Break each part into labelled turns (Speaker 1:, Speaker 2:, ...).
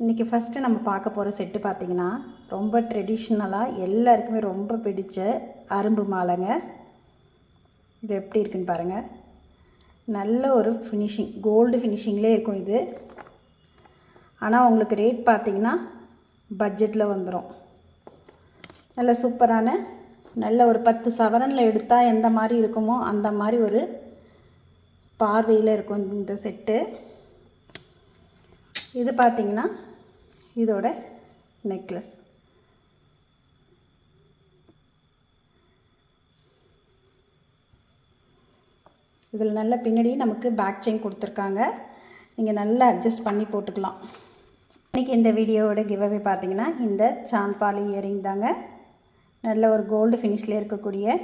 Speaker 1: இன்றைக்கி ஃபஸ்ட்டு நம்ம பார்க்க போகிற செட்டு பார்த்திங்கன்னா ரொம்ப ட்ரெடிஷ்னலாக எல்லாருக்குமே ரொம்ப பிடிச்ச அரும்பு மாலைங்க. இது எப்படி இருக்குன்னு பாருங்கள். நல்ல ஒரு ஃபினிஷிங், கோல்டு ஃபினிஷிங்லேயே இருக்கும் இது. ஆனால் உங்களுக்கு ரேட் பார்த்திங்கன்னா பட்ஜெட்டில் வந்துடும். நல்ல சூப்பரான நல்ல ஒரு 10 சவரனில் எடுத்தால் எந்த மாதிரி இருக்குமோ அந்த மாதிரி ஒரு பார்வையில் இருக்கும் இந்த செட்டு. இது பார்த்திங்கன்னா இதோட நெக்லஸ். இதில் நல்ல பின்னாடி நமக்கு பேக் செயின் கொடுத்துருக்காங்க. நீங்கள் நல்லா அட்ஜஸ்ட் பண்ணி போட்டுக்கலாம். இன்றைக்கி இந்த வீடியோவோட கிவ்அவே பார்த்திங்கன்னா இந்த சாந்த்பாலி இயரிங் தாங்க. நல்ல ஒரு கோல்டு ஃபினிஷில் இருக்கக்கூடிய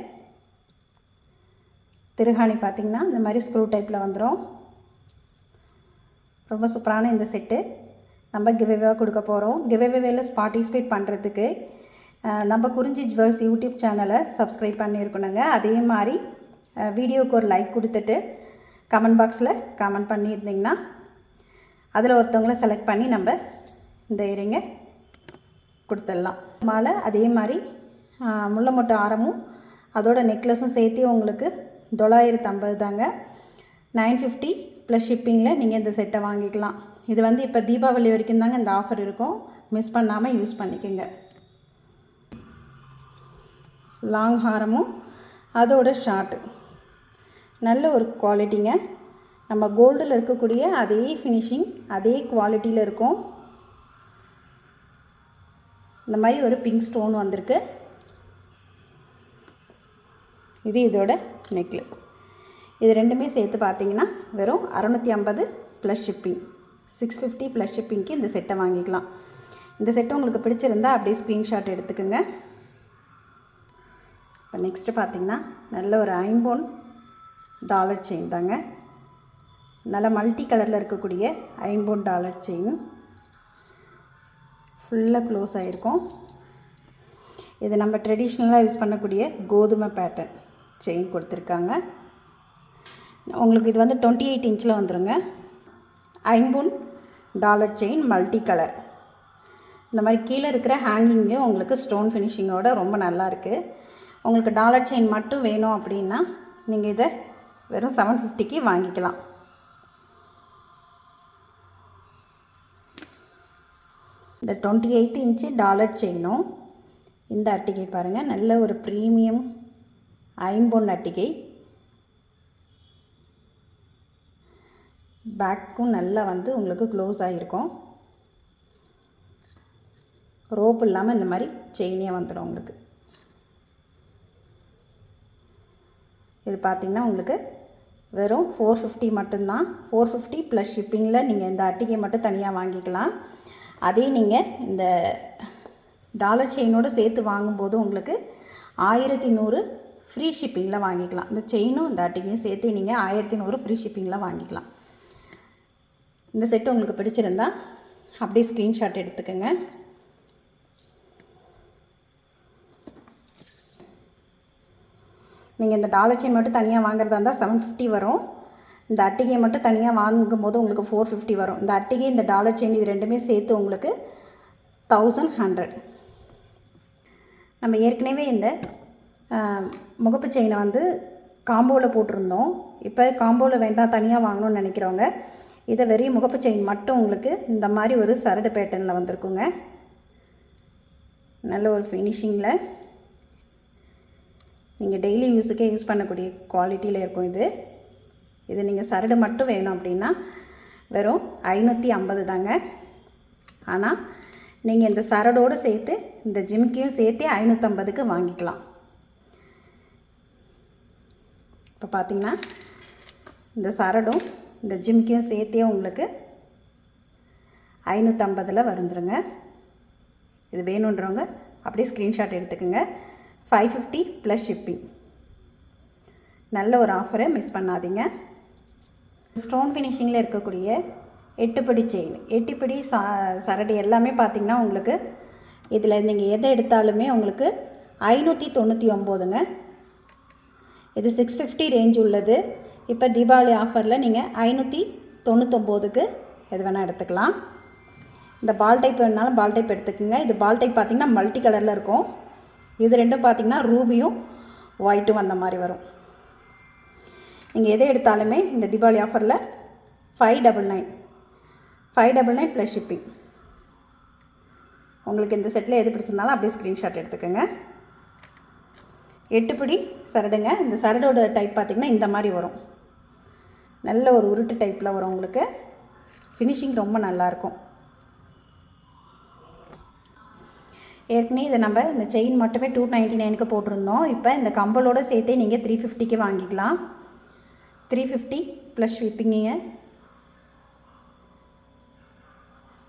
Speaker 1: திருகாணி பார்த்திங்கன்னா இந்த மாதிரி ஸ்க்ரூ டைப்பில் வந்துடும். ரொம்ப சூப்பரான இந்த செட்டு நம்ம கிவ்அவேவாக கொடுக்க போகிறோம். கிவ்அவேவில் பார்ட்டிசிபேட் பண்ணுறதுக்கு நம்ம குறிஞ்சி ஜுவல்ஸ் யூடியூப் சேனலை சப்ஸ்கிரைப் பண்ணியிருக்கணுங்க. அதே மாதிரி வீடியோவுக்கு ஒரு லைக் கொடுத்துட்டு கமெண்ட் பாக்ஸில் கமெண்ட் பண்ணியிருந்திங்கன்னா அதில் ஒருத்தவங்கள செலக்ட் பண்ணி நம்ம இந்த இயரிங்கை கொடுத்துடலாம். மாலை அதே மாதிரி முல்லை மொட்டை ஆரமும் அதோட நெக்லஸும் சேர்த்து உங்களுக்கு 950 தாங்க. 950 ப்ளஸ் ஷிப்பிங்கில் நீங்கள் இந்த செட்டை வாங்கிக்கலாம். இது வந்து இப்போ தீபாவளி வரைக்கும் தாங்க இந்த ஆஃபர் இருக்கும். மிஸ் பண்ணாமல் யூஸ் பண்ணிக்கோங்க. லாங் ஹாரமும் அதோட ஷார்ட்டு நல்ல ஒரு குவாலிட்டிங்க. நம்ம கோல்டில் இருக்கக்கூடிய அதே ஃபினிஷிங் அதே குவாலிட்டியில் இருக்கும். இந்த மாதிரி ஒரு பிங்க் ஸ்டோன் வந்திருக்கு. இது இதோட நெக்லஸ். இது ரெண்டுமே சேர்த்து பார்த்திங்கன்னா வெறும் 650 ப்ளஸ் ஷிப்பிங், 650 ப்ளஸ் ஷிப்பிங்க்கு இந்த செட்டை வாங்கிக்கலாம். இந்த செட்டு உங்களுக்கு பிடிச்சிருந்தால் அப்படியே ஸ்க்ரீன்ஷாட் எடுத்துக்கோங்க. இப்போ நெக்ஸ்ட்டு பார்த்திங்கன்னா நல்ல ஒரு ஐம்பொன் டாலர் செயின் தாங்க. நல்ல மல்டி கலரில் இருக்கக்கூடிய ஐம்பொன் டாலர் செயின் ஃபுல்லாக க்ளோஸ் ஆகிருக்கும். இது நம்ம ட்ரெடிஷ்னலாக யூஸ் பண்ணக்கூடிய கோதுமை பேட்டர்ன் செயின் கொடுத்துருக்காங்க. உங்களுக்கு இது வந்து 28 இன்ச்சில் வந்துடுங்க. ஐம்பொன் டாலர் செயின் மல்டி கலர். இந்த மாதிரி கீழே இருக்கிற ஹேங்கிங்லேயும் உங்களுக்கு ஸ்டோன் ஃபினிஷிங்கோட ரொம்ப நல்லாயிருக்கு. உங்களுக்கு டாலர் செயின் மட்டும் வேணும் அப்படின்னா நீங்கள் இதை வெறும் 750க்கு வாங்கிக்கலாம். இந்த 28 இன்ச்சு டாலர் செயினும் இந்த அட்டிகை பாருங்கள், நல்ல ஒரு ப்ரீமியம் ஐம்பொன் அட்டிகை. பேக்கும் நல்லா வந்து உங்களுக்கு க்ளோஸ் ஆகிருக்கும். ரோப் இல்லாமல் இந்த மாதிரி செயினே வந்துடும் உங்களுக்கு. இது பார்த்திங்கன்னா உங்களுக்கு வெறும் 450 மட்டும்தான். 450 ப்ளஸ் ஷிப்பிங்கில் நீங்கள் இந்த அட்டிகை மட்டும் தனியாக வாங்கிக்கலாம். அதே நீங்கள் இந்த டாலர் செயினோடு சேர்த்து வாங்கும்போது உங்களுக்கு 1100 ஃப்ரீ ஷிப்பிங்கில் வாங்கிக்கலாம். இந்த செயினும் இந்த அட்டிகையும் சேர்த்து நீங்கள் 1100 ஃப்ரீ ஷிப்பிங்கில் வாங்கிக்கலாம். இந்த செட்டு உங்களுக்கு பிடிச்சிருந்தா அப்படியே ஸ்க்ரீன்ஷாட் எடுத்துக்கோங்க. நீங்கள் இந்த டாலர் செயின் மட்டும் தனியாக வாங்குறதா இருந்தால் 750 வரும். இந்த அட்டிகை மட்டும் தனியாக வாங்கும்போது உங்களுக்கு 450 வரும். இந்த அட்டிகை இந்த டாலர் செயின் இது ரெண்டுமே சேர்த்து உங்களுக்கு 1100. நம்ம ஏற்கனவே இந்த முகப்பு செயினை வந்து காம்போவில் போட்டிருந்தோம். இப்போ காம்போவில் வேண்டாம் தனியாக வாங்கணும்னு நினைக்கிறவங்க இதை வெறும் முகப்பு செயின் மட்டும் உங்களுக்கு இந்த மாதிரி ஒரு சரடு பேட்டர்னில் வந்திருக்குங்க. நல்ல ஒரு ஃபினிஷிங்கில் நீங்கள் டெய்லி யூஸுக்கே யூஸ் பண்ணக்கூடிய குவாலிட்டியில் இருக்கும் இது. இது நீங்கள் சரடு மட்டும் வேணும் அப்படின்னா வெறும் 550 தாங்க. ஆனால் நீங்கள் இந்த சரடோடு சேர்த்து இந்த ஜிம்கியும் சேர்த்து 550க்கு வாங்கிக்கலாம். இப்போ பார்த்திங்கன்னா இந்த சரடும் இந்த ஜிம்கியும் சேர்த்தே உங்களுக்கு 550ல் வந்துருங்க. இது வேணுன்றவங்க அப்படியே ஸ்க்ரீன்ஷாட் எடுத்துக்கோங்க. 550 ப்ளஸ் ஷிப்பிங். நல்ல ஒரு ஆஃபரை மிஸ் பண்ணாதீங்க. ஸ்டோன் ஃபினிஷிங்கில் இருக்கக்கூடிய 8 படி செயின், 8 படி சரடு எல்லாமே பார்த்திங்கன்னா உங்களுக்கு இதில் நீங்கள் எதை எடுத்தாலுமே உங்களுக்கு 599ங்க. இது 650 ரேஞ்ச் உள்ளது. இப்போ தீபாவளி ஆஃபரில் நீங்கள் 599க்கு எது வேணால் எடுத்துக்கலாம். இந்த பால் டைப் வேணுனாலும் பால் டைப் எடுத்துக்கோங்க. இது பால் டைப் பார்த்திங்கன்னா மல்டி கலரில் இருக்கும். இது ரெண்டும் பார்த்திங்கன்னா ரூபியும் ஒயிட்டும் அந்த மாதிரி வரும். நீங்கள் எதை எடுத்தாலுமே இந்த தீபாவளி ஆஃபரில் 599 ப்ளஸ் ஷிப்பிங். உங்களுக்கு இந்த செட்டில் எது பிடிச்சிருந்தாலும் அப்படியே ஸ்க்ரீன்ஷாட் எடுத்துக்கோங்க. 8 பிடி சரடுங்க. இந்த சரடோட டைப் பார்த்திங்கன்னா இந்த மாதிரி வரும். நல்ல ஒரு உருட்டு டைப்பில் வரும். உங்களுக்கு ஃபினிஷிங் ரொம்ப நல்லாயிருக்கும். ஏற்கனவே இதை நம்ம இந்த செயின் மட்டுமே 299க்கு போட்டிருந்தோம். இப்போ இந்த கம்பலோடு சேர்த்தே நீங்கள் 350க்கு வாங்கிக்கலாம். 350 ப்ளஸ் ஷிப்பிங்க.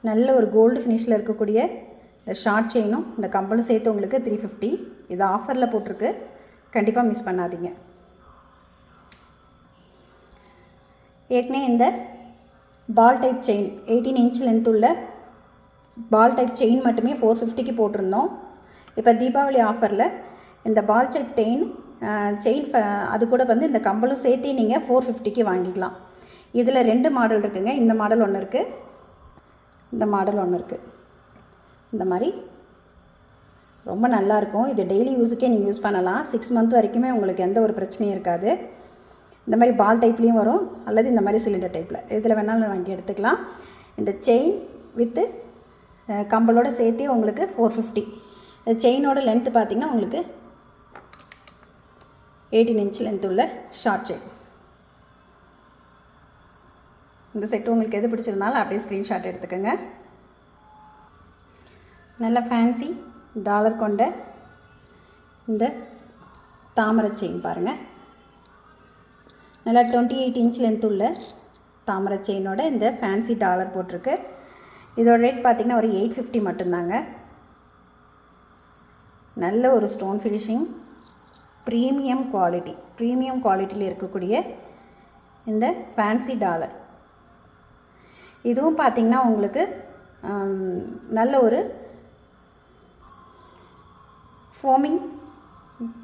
Speaker 1: நல்ல ஒரு கோல்டு ஃபினிஷில் இருக்கக்கூடிய இந்த ஷார்ட் செயினும் இந்த கம்பலும் சேர்த்து உங்களுக்கு 350. இது ஆஃபரில் போட்டிருக்கு, கண்டிப்பாக மிஸ் பண்ணாதீங்க. ஏற்கனவே இந்த ball type chain 18 inch length உள்ள பால் டைப் செயின் மட்டுமே 450க்கு போட்டிருந்தோம். இப்போ தீபாவளி ஆஃபரில் இந்த பால் டைப் செயின் அது கூட வந்து இந்த கம்பலும் சேர்த்து நீங்கள் 450க்கு வாங்கிக்கலாம். இதில் 2 மாடல் இருக்குதுங்க. இந்த மாடல் ஒன்று இருக்குது, இந்த மாடல் ஒன்று இருக்குது. இந்த மாதிரி ரொம்ப நல்லாயிருக்கும். இது டெய்லி யூஸுக்கே நீங்கள் யூஸ் பண்ணலாம். 6 மந்த் வரைக்குமே உங்களுக்கு எந்த ஒரு பிரச்சனையும் இருக்காது. இந்த மாதிரி பால் டைப்லேயும் வரும், அல்லது இந்த மாதிரி சிலிண்டர் டைப்பில் இதில் வேணாலும் வாங்கி எடுத்துக்கலாம். இந்த செயின் வித்து கம்பலோடு சேர்த்தே உங்களுக்கு 450. இந்த செயினோட லென்த்து பார்த்திங்கன்னா உங்களுக்கு 18 இன்ச் லென்த் உள்ள ஷார்ட் செயின். இந்த செட்டு உங்களுக்கு எது பிடிச்சிருந்தாலும் அப்படியே ஸ்க்ரீன்ஷாட் எடுத்துக்கோங்க. நல்ல ஃபேன்சி டாலர் கொண்ட இந்த தாமரை செயின் பாருங்கள். நல்லா 28 இன்ச் லென்த் உள்ள தாமரை செயினோட இந்த ஃபேன்சி டாலர் போட்டிருக்கு. இதோட ரேட் பார்த்திங்கன்னா ஒரு 850 மட்டும்தாங்க. நல்ல ஒரு ஸ்டோன் ஃபினிஷிங், ப்ரீமியம் குவாலிட்டியில் இருக்கக்கூடிய இந்த ஃபேன்சி டாலர். இதுவும் பார்த்திங்கன்னா உங்களுக்கு நல்ல ஒரு ஃபோமிங்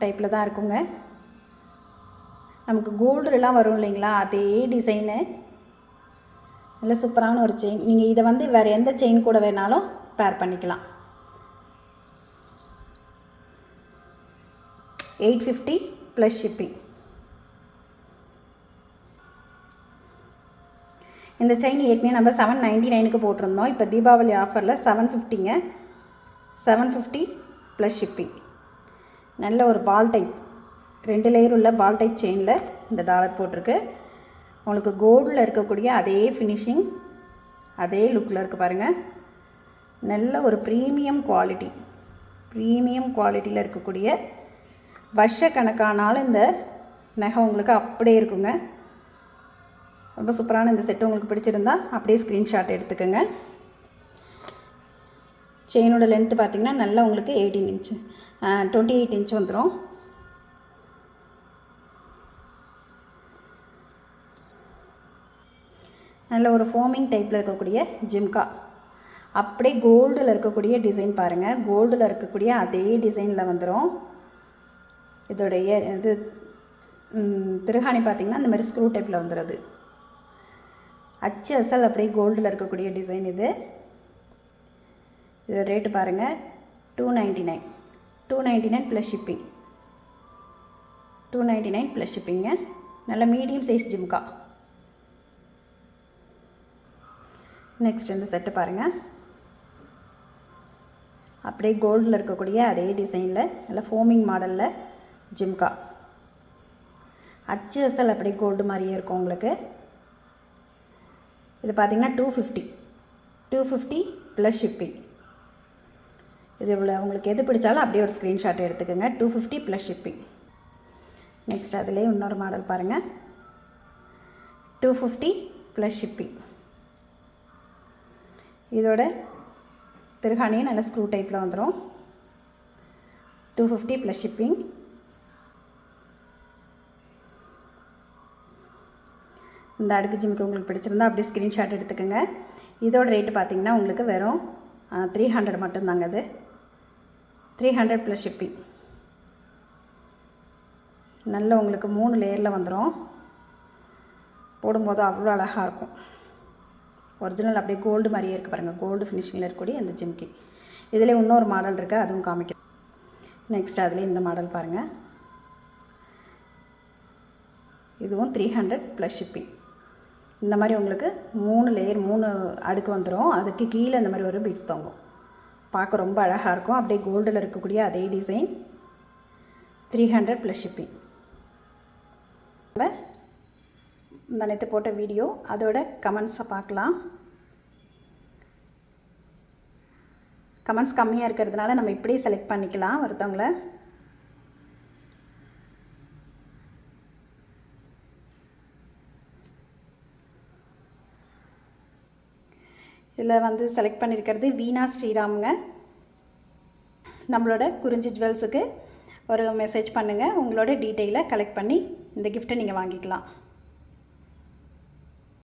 Speaker 1: டைப்பில் தான் இருக்குங்க. நமக்கு கோல்டுலாம் வரும் இல்லைங்களா, அதே டிசைனு. நல்ல சூப்பரான ஒரு செயின். நீங்கள் இதை வந்து வேறு எந்த செயின் கூட வேணாலும் பேர் பண்ணிக்கலாம். 850 ப்ளஸ் ஷிப்பிங். இந்த செயின் ஏற்கனவே நம்ம 799க்கு போட்டிருந்தோம். இப்போ தீபாவளி ஆஃபரில் 750ங்க. 750 ப்ளஸ் ஷிப்பிங். நல்ல ஒரு பால் டைப் 2 லேயர் உள்ள பால் டைப் செயினில் இந்த டாலர் போட்டிருக்கு. உங்களுக்கு கோல்டில் இருக்கக்கூடிய அதே ஃபினிஷிங், அதே லுக்கில் இருக்குது பாருங்கள். நல்ல ஒரு ப்ரீமியம் குவாலிட்டியில் இருக்கக்கூடிய வருஷக்கணக்கானாலும் இந்த நகை உங்களுக்கு அப்படியே இருக்குங்க. ரொம்ப சூப்பரான இந்த செட்டு உங்களுக்கு பிடிச்சிருந்தா அப்படியே ஸ்க்ரீன்ஷாட் எடுத்துக்கோங்க. செயினோட லென்த்து பார்த்திங்கன்னா நல்லா உங்களுக்கு 28 இன்ச் வந்துடும். நல்ல ஒரு ஃபோமிங் டைப்பில் இருக்கக்கூடிய ஜிம்கா. அப்படியே கோல்டில் இருக்கக்கூடிய டிசைன் பாருங்கள். கோல்டில் இருக்கக்கூடிய அதே டிசைனில் வந்துடும். இதோடைய இது திருகாணி பார்த்திங்கன்னா இந்த மாதிரி ஸ்க்ரூ டைப்பில் வந்துடுது. அச்சு அசல் அப்படியே கோல்டில் இருக்கக்கூடிய டிசைன் இது. இது ரேட்டு பாருங்கள் 299 ப்ளஸ் ஷிப்பிங். 299 ப்ளஸ் ஷிப்பிங்க. நல்ல மீடியம் சைஸ் ஜிம்கா. நெக்ஸ்ட் இந்த செட்டு பாருங்கள். அப்படியே கோல்டில் இருக்கக்கூடிய அதே டிசைனில் நல்ல ஃபோமிங் மாடலில் ஜிம்கா. அச்சு அசல் அப்படியே கோல்டு மாதிரியே இருக்கும் உங்களுக்கு. இது பார்த்திங்கன்னா 250 ப்ளஸ் ஷிப்பிங். இது இவ்வளோ உங்களுக்கு எது பிடிச்சாலும் அப்படியே ஒரு ஸ்க்ரீன்ஷாட் எடுத்துக்கோங்க. 250 ப்ளஸ் ஷிப்பிங். நெக்ஸ்ட் அதிலே இன்னொரு மாடல் பாருங்கள். 250 ப்ளஸ் ஷிப்பிங். இதோட திருகாணியும் நல்ல ஸ்க்ரூ டைப்பில் வந்துடும். 250 ப்ளஸ் ஷிப்பிங். இந்த அடுக்கு ஜிம்க்கு உங்களுக்கு பிடிச்சிருந்தா அப்படியே ஸ்க்ரீன்ஷாட் எடுத்துக்கோங்க. இதோட ரேட்டு பார்த்திங்கன்னா உங்களுக்கு வெறும் 300 மட்டும்தாங்க. அது 300 ப்ளஸ் ஷிப்பிங். நல்ல உங்களுக்கு 3 லேயரில் வந்துடும். போடும்போது அவ்வளோ அழகாக இருக்கும். ஒரிஜினல் அப்படியே கோல்டு மாதிரியே இருக்குது பாருங்கள், கோல்டு ஃபினிஷிங்கில் இருக்கக்கூடிய அந்த ஜிம்கி. இதில் இன்னொரு மாடல் இருக்குது, அதுவும் காமிக்கிறேன். நெக்ஸ்ட் அதில் இந்த மாடல் பாருங்கள், இதுவும் 300 ப்ளஸ் ஷிப்பிங். இந்த மாதிரி உங்களுக்கு 3 லேயர் 3 அடுக்கு வந்துடும். அதுக்கு கீழே இந்த மாதிரி ஒரு பீட்ஸ் தொங்கும். பார்க்க ரொம்ப அழகாக இருக்கும். அப்படியே கோல்டில் இருக்கக்கூடிய அதே டிசைன், 300 ப்ளஸ் ஷிப்பிங். இந்த நேற்று போட்ட வீடியோ அதோட கமெண்ட்ஸை பார்க்கலாம். கமெண்ட்ஸ் கம்மியாக இருக்கிறதுனால நம்ம இப்படியே செலக்ட் பண்ணிக்கலாம் ஒருத்தவங்கள. இதில் வந்து செலக்ட் பண்ணியிருக்கிறது வீணா ஸ்ரீராமுங்க. நம்மளோட குறிஞ்சி ஜுவல்ஸுக்கு ஒரு மெசேஜ் பண்ணுங்கள், உங்களோட டீட்டெயிலை கலெக்ட் பண்ணி இந்த கிஃப்ட்டை நீங்கள் வாங்கிக்கலாம்.